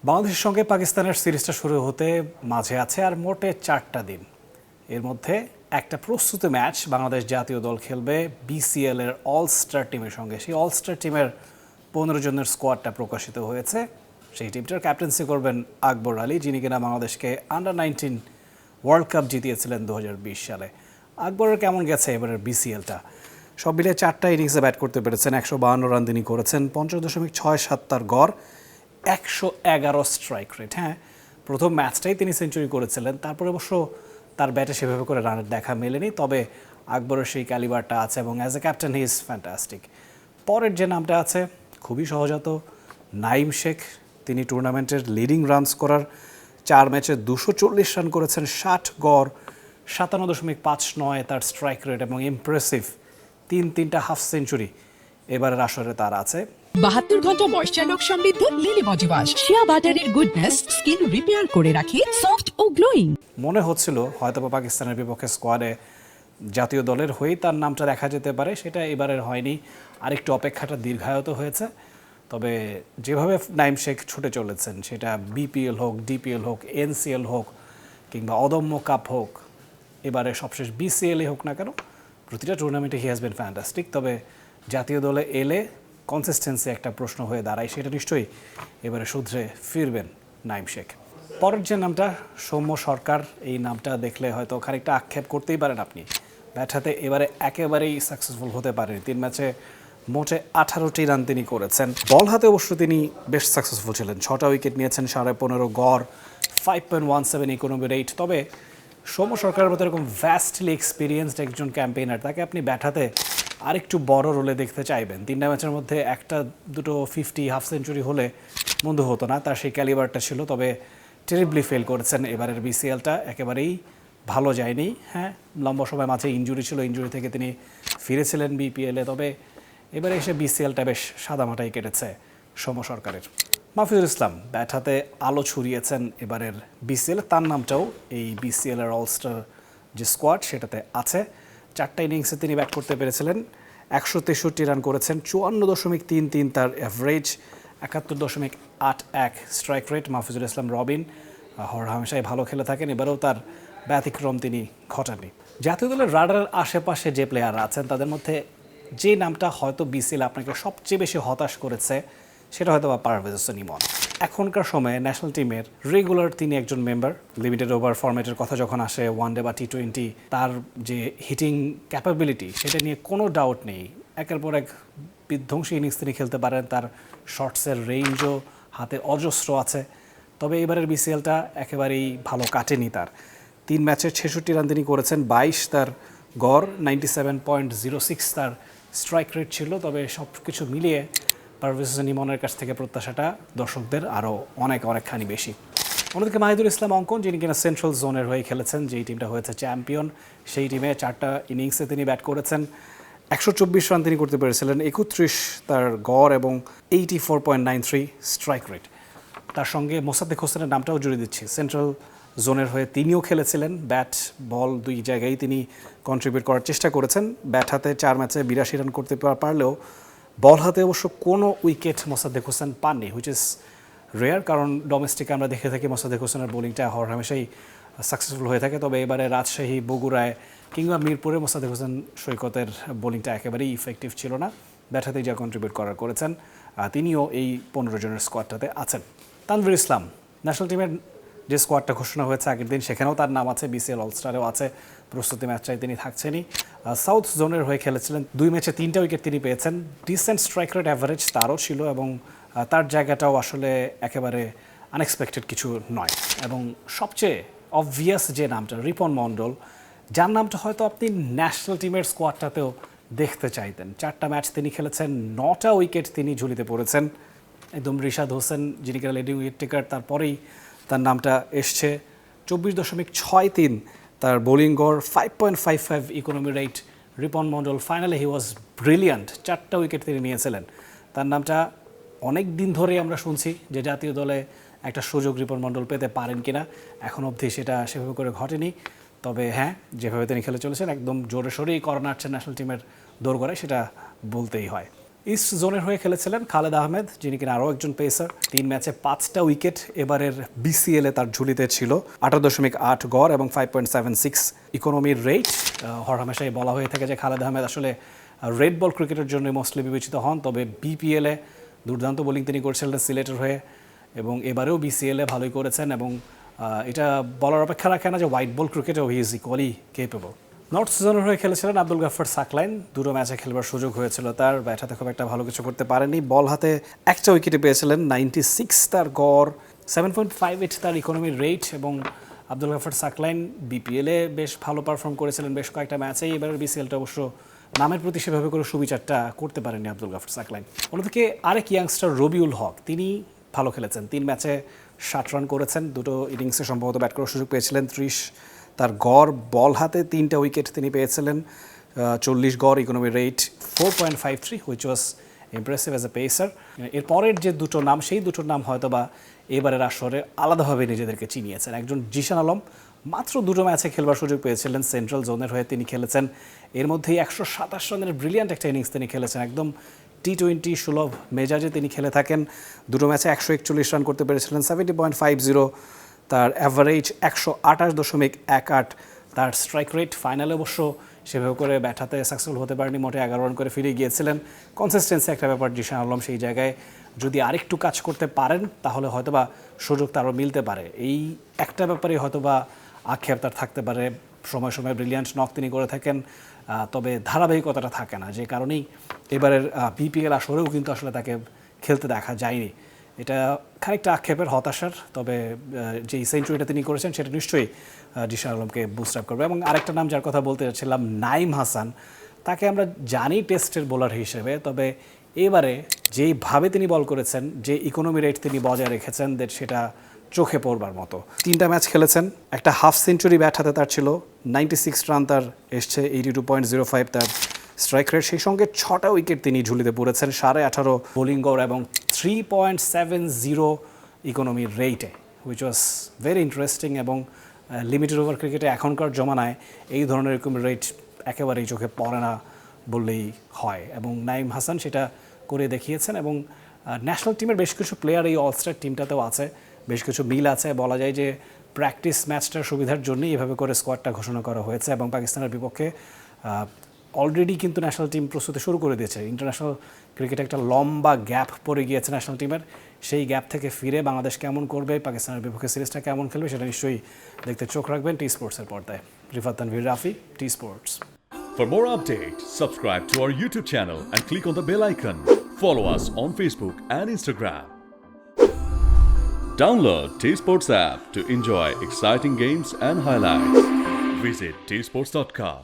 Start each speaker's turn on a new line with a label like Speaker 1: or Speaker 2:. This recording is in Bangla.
Speaker 1: বাংলাদেশের সঙ্গে পাকিস্তানের সিরিজটা শুরু হতে মাঝে আছে আর মোটে 4টা দিন। এর মধ্যে একটা প্রস্তুতি ম্যাচ বাংলাদেশ জাতীয় দল খেলবে বিসিএল এর অল স্টার টিমের সঙ্গে। সেই অল স্টার টিমের 15 জনের স্কোয়াডটা প্রকাশিত হয়েছে। সেই টিমটার ক্যাপ্টেন্সি করবেন আকবর আলী, যিনি কিনা বাংলাদেশকে আন্ডার-19 ওয়ার্ল্ড কাপ জিতিয়েছিলেন 2020 সালে। আকবরের কেমন গেছে এবারের বিসিএলটা? সব মিলিয়ে 4টা ইনিংসে ব্যাট করতে পেরেছেন, 152 রান তিনি করেছেন, 50.67 তার গড়, 111 স্ট্রাইক রেট। হ্যাঁ, প্রথম ম্যাচটাই তিনি সেঞ্চুরি করেছিলেন, তারপরে অবশ্য তার ব্যাটে সেভাবে করে রানের দেখা মেলেনি, তবে আকবরের সেই ক্যালিবারটা আছে এবং as a captain he is fantastic. পরের যে নামটা আছে খুবই সহজাত, নাঈম শেখ। তিনি টুর্নামেন্টের লিডিং রান স্কোরার, 4 ম্যাচে 240 রান করেছেন, 60 গড়, 57.59 তার স্ট্রাইক রেট এবং ইমপ্রেসিভ তিনটা হাফ সেঞ্চুরি এবারের আসরে তার আছে।
Speaker 2: 72 ঘন্টা ময়েশ্চার লক সমৃদ্ধ লিলি বডি ওয়াশ, শিয়া বাটারের গুডনেস স্কিন রিপেয়ার করে রাখে সফট ও গ্লোয়িং।
Speaker 1: মনে হচ্ছিল হয়তো পাকিস্তানের বিপক্ষে স্কোয়াডে জাতীয় দলের হয়েই তার নামটা দেখা যেতে পারে, সেটা এবারের হয়নি। আরেকটু অপেক্ষাটা দীর্ঘায়িত হয়েছে। তবে যেভাবে নাঈম শেখ ছুটে চলেছেন, সেটা বিপিএল হোক, ডিপিএল হোক, এনসিএল হোক কিংবা অদম্য কাপ হোক, এবারে সবশেষ বিসিএলই হোক না কেন, প্রতিটা টুর্নামেন্টে হি হ্যাজ বিন ফ্যান্টাস্টিক। তবে জাতীয় দলে এলে কনসিস্টেন্সি একটা প্রশ্ন হয়ে দাঁড়ায়, সেটা নিশ্চয়ই এবারে শুধরে ফিরবেন নাঈম শেখ। পরের যে নামটা সৌম্য সরকার, এই নামটা দেখলে হয়তো খানিকটা আক্ষেপ করতেই পারেন আপনি। ব্যাট হাতে এবারে একেবারেই সাকসেসফুল হতে পারেন। 3 ম্যাচে মোটে 18টি রান তিনি করেছেন। বল হাতে অবশ্য তিনি বেশ সাকসেসফুল ছিলেন, 6টা উইকেট নিয়েছেন, 15.5 গড়, 5.17 ইকোনমি রেট। তবে সৌম্য সরকারের মতো এরকম ভ্যাস্টলি এক্সপিরিয়েন্সড একজন ক্যাম্পেইনার, তাকে আপনি ব্যাট হাতে আরেকটু বড় রোলে দেখতে চাইবেন। 3টা ম্যাচের মধ্যে 1-2 50 হাফ সেঞ্চুরি হলে মন্দ হতো না, তার সেই ক্যালিবারটা ছিল। তবে টেরিবলি ফেল করেছেন এবারের বিসিএলটা, একেবারেই ভালো যায়নি। হ্যাঁ, লম্বা সময় মাঝে ইনজুরি ছিল, ইনজুরি থেকে তিনি ফিরেছিলেন বিপিএলে। তবে এবারে এসে বিসিএলটা বেশ সাদামাটাই কেটেছে সৌম্য সরকারের। মাহফুজুল ইসলাম ব্যাট হাতে আলো ছড়িয়েছেন এবারের বিসিএল, তার নামটাও এই বিসিএলের অলস্টার যে স্কোয়াড সেটাতে আছে। 4টা ইনিংসে তিনি ব্যাট করতে পেরেছিলেন, 163 রান করেছেন, 54.33 তার অ্যাভারেজ, 71.81 স্ট্রাইক রেট। মাহফুজুল ইসলাম রবিন হামেশাই ভালো খেলে থাকেন, এবারেও তার ব্যতিক্রম তিনি ঘটাননি। জাতীয় দলের রাডারের আশেপাশে যে প্লেয়ার আছেন তাদের মধ্যে যে নামটা হয়তো বিসিএল আপনাকে সবচেয়ে বেশি হতাশ করেছে, সেটা হয়তো বা পারভেজ হোসেন ইমন। এখনকার সময়ে ন্যাশনাল টিমের রেগুলার তিনি একজন মেম্বার। লিমিটেড ওভার ফরম্যাটের কথা যখন আসে, ওয়ানডে বা টি20, তার যে হিটিং ক্যাপাবিলিটি সেটা নিয়ে কোনো ডাউট নেই। একের পর এক বিধ্বংসী ইনিংস তিনি খেলতে পারেন, তার শর্টসের রেঞ্জও হাতে অজস্র আছে। তবে এবারের বিসিএলটা একেবারেই ভালো কাটেনি তার। 3 ম্যাচে 66 রান তিনি করেছেন, 22 তার গড়, 97.06 তার স্ট্রাইক রেট ছিল। তবে সব কিছু মিলিয়ে পারভেজ হোসেন ইমনের কাছ থেকে প্রত্যাশাটা দর্শকদের আরও অনেকখানি বেশি। অন্যদিকে মাহিদুল ইসলাম অঙ্কন, যিনি কিনা সেন্ট্রাল জোনের হয়ে খেলেছেন, যেই টিমটা হয়েছে চ্যাম্পিয়ন, সেই টিমে 4টা ইনিংসে তিনি ব্যাট করেছেন, 124 রান তিনি করতে পেরেছিলেন, 31 তার গড় এবং 84.93 স্ট্রাইক রেট। তার সঙ্গে মোসাদ্দেক হোসেনের নামটাও জুড়ে দিচ্ছি, সেন্ট্রাল জোনের হয়ে তিনিও খেলেছিলেন, ব্যাট বল 2 জায়গায় তিনি কন্ট্রিবিউট করার চেষ্টা করেছেন। ব্যাট হাতে 4 ম্যাচে 82 রান করতে পারলেও বল হাতে অবশ্য কোনো উইকেট মোসাদ্দেক হোসেন পাননি, হুইচ ইজ রেয়ার, কারণ ডোমেস্টিকে আমরা দেখে থাকি মোসাদ্দেক হোসেনের বোলিংটা হামেশাই সাকসেসফুল হয়ে থাকে। তবে এবারে রাজশাহী, বগুড়ায় কিংবা মিরপুরে মোসাদ্দেক হোসেন সৈকতের বোলিংটা একেবারেই ইফেক্টিভ ছিল না। ব্যাট হাতেই যা কন্ট্রিবিউট করেছেন, তিনিও এই 15 জনের স্কোয়াডটাতে আছেন। তানভীর ইসলাম ন্যাশনাল টিমের যে স্কোয়াডটা ঘোষণা হয়েছে আগের দিন, সেখানেও তার নাম আছে, বিসিএল অলস্টারেও আছে, প্রস্তুতি ম্যাচটায় তিনি থাকছেনই। সাউথ জোনের হয়ে খেলেছিলেন, 2 ম্যাচে 3টা উইকেট তিনি পেয়েছেন, ডিসেন্ট স্ট্রাইক রেট অ্যাভারেজ তারও ছিল এবং তার জায়গাটাও আসলে একেবারে আনএক্সপেক্টেড কিছু নয়। এবং সবচেয়ে অবভিয়াস যে নামটা, রিপন মণ্ডল, যার নামটা হয়তো আপনি ন্যাশনাল টিমের স্কোয়াডটাতেও দেখতে চাইতেন। 4টা ম্যাচ তিনি খেলেছেন, 9টা উইকেট তিনি ঝুলিতে পড়েছেন। একদম রিশাদ হোসেন, যিনি কিনা লিডিং উইকেট টেকার, তারপরেই তার নামটা এসছে। 24.63 তার বোলিং গড়, 5.55 economy rate. Ripon Mondal, finally he was brilliant, 4টা উইকেট তিনি নিয়েছিলেন। তার নামটা অনেক দিন ধরেই আমরা শুনছি যে জাতীয় দলে একটা সুযোগ রিপন মণ্ডল পেতে পারেন কিনা, এখন অবধি সেটা সেভাবে করে ঘটেনি। তবে হ্যাঁ, যেভাবে তিনি খেলে চলেছেন, একদম জোরে সোরেই কর্নার ন্যাশনাল টিমের দোরগোড়ায়, সেটা বলতেই হয়। ইস্ট জোনের হয়ে খেলেছিলেন খালেদ আহমেদ, যিনি কিনা আরও একজন পেসার। 3 ম্যাচে 5টা উইকেট এবারের বিসিএলে তার ঝুলিতে ছিল। 8.8 গড় এবং 5.76 ইকোনমির রেট। হরহামেশাই বলা হয়ে থাকে যে খালেদ আহমেদ আসলে রেড বল ক্রিকেটের জন্য মোস্টলি বিবেচিত হন, তবে বিপিএলে দুর্দান্ত বোলিং তিনি করছিলেন সিলেটের হয়ে, এবং এবারেও বিসিএলে ভালোই করেছেন। এবং এটা বলার অপেক্ষা রাখে না যে হোয়াইট বল ক্রিকেটেও he is equally capable. North জোনের হয়ে খেলেছিলেন আব্দুল গাফফার সাকলাইন। 2টো ম্যাচে খেলবার সুযোগ হয়েছিল তার, ব্যাট হাতে খুব একটা ভালো কিছু করতে পারেনি। বল হাতে 1টা উইকেটে পেয়েছিলেন। 96 তার গড়, 7.58 তার ইকোনমির রেট। এবং আব্দুল গাফফার সাকলাইন বিপিএলে বেশ ভালো পারফর্ম করেছিলেন বেশ কয়েকটা ম্যাচেই। এবারের বিসিএলটা অবশ্য নামের প্রতি সেভাবে করে সুবিচারটা করতে পারেনি আব্দুল গাফফার সাকলাইন। অন্যদিকে আরেক ইয়াংস্টার রবিউল হক, তিনি ভালো খেলেছেন। 3 ম্যাচে 60 রান করেছেন। 2টো ইনিংসে সম্ভবত ব্যাট করার সুযোগ পেয়েছিলেন। 30 তার গড়, বল হাতে 3টা উইকেট তিনি পেয়েছিলেন। 40 গড়, economy rate 4.53, which was impressive as a pacer. এরপরের যে 2টো নাম, সেই 2টোর নাম হয়তো বা এবারের আসরে আলাদাভাবে নিজেদেরকে চিনিয়েছেন। একজন জিশান আলম, মাত্র 2টো ম্যাচে খেলবার সুযোগ পেয়েছিলেন সেন্ট্রাল জোনের হয়ে তিনি খেলেছেন। এর মধ্যেই 127 রানের ব্রিলিয়ান্ট একটা ইনিংস তিনি খেলেছেন। একদম টি-20 সুলভ মেজাজে তিনি খেলে থাকেন। 2টো ম্যাচে 141 রান করতে পেরেছিলেন। 70.50 তার অ্যাভারেজ, 128.18 তার স্ট্রাইক রেট। ফাইনালে অবশ্য সেভাবে করে ব্যাট হাতে সাকসেসফুল হতে পারেনি, মোটে 11 রান করে ফিরে গিয়েছিলেন। কনসিস্টেন্সি একটা ব্যাপার, জিশান আলম সেই জায়গায় যদি আরেকটু কাজ করতে পারেন তাহলে হয়তোবা সুযোগ তারও মিলতে পারে। এই একটা ব্যাপারে হয়তোবা আক্ষেপ তার থাকতে পারে। সময় সময় ব্রিলিয়ান্ট নক তিনি করে থাকেন, তবে ধারাবাহিকতাটা থাকে না, যে কারণেই এবারের বিপিএল আসরেও কিন্তু আসলে তাকে খেলতে দেখা যায়নি। এটা খানিকটা আক্ষেপের, হতাশার। তবে যেই সেঞ্চুরিটা তিনি করেছেন সেটা নিশ্চয়ই জিশান আলমকে বুস্ট আপ করবে। এবং আরেকটা নাম যার কথা বলতে যাচ্ছিলাম, নাইম হাসান। তাকে আমরা জানি টেস্টের বোলার হিসেবে, তবে এবারে যেইভাবে তিনি বল করেছেন, যে ইকোনমি রেট তিনি বজায় রেখেছেন, সেটা চোখে পড়বার মতো। 3টা ম্যাচ খেলেছেন, একটা হাফ সেঞ্চুরি ব্যাট হাতে তার ছিল। 96 রান তার এসছে, 82.05 তার স্ট্রাইক রেট। সেই সঙ্গে 6টা উইকেট তিনি ঝুলিতে পড়েছেন, 18.5 বোলিং গড় এবং 3.70 ইকোনমি রেটে, হুইচ ওয়াজ ভেরি ইন্টারেস্টিং। এবং লিমিটেড ওভার ক্রিকেটে এখনকার জমানায় এই ধরনের ইকোনমি রেট একেবারেই চোখে পড়ে না বললেই হয়। এবং নাইম হাসান সেটা করে দেখিয়েছেন। এবং ন্যাশনাল টিমের বেশ কিছু প্লেয়ার এই অলস্টার টিমটাতেও আছে, বেশ কিছু মিল আছে। বলা যায় যে প্র্যাকটিস ম্যাচটার সুবিধার জন্যই এভাবে করে স্কোয়াডটা ঘোষণা করা হয়েছে। এবং পাকিস্তানের বিপক্ষে অলরেডি কিন্তু ন্যাশনাল টিম প্রস্তুতি শুরু করে দিয়েছে। ইন্টারন্যাশনাল ক্রিকেটে একটা লম্বা গ্যাপ পড়ে গিয়েছে ন্যাশনাল টিমের। সেই গ্যাপ থেকে ফিরে বাংলাদেশ কেমন করবে, পাকিস্তানের বিপক্ষে সিরিজটা কেমন খেলবে, সেটা নিশ্চয়ই দেখতে চোখ রাখবেন টি স্পোর্টসের পর্দায়। Rifat Tanvir Rafi, T Sports.
Speaker 3: For more updates, subscribe to our YouTube channel and click on the bell icon. Follow us on Facebook and Instagram. Download T Sports app to enjoy exciting games and highlights. Visit tsports.com.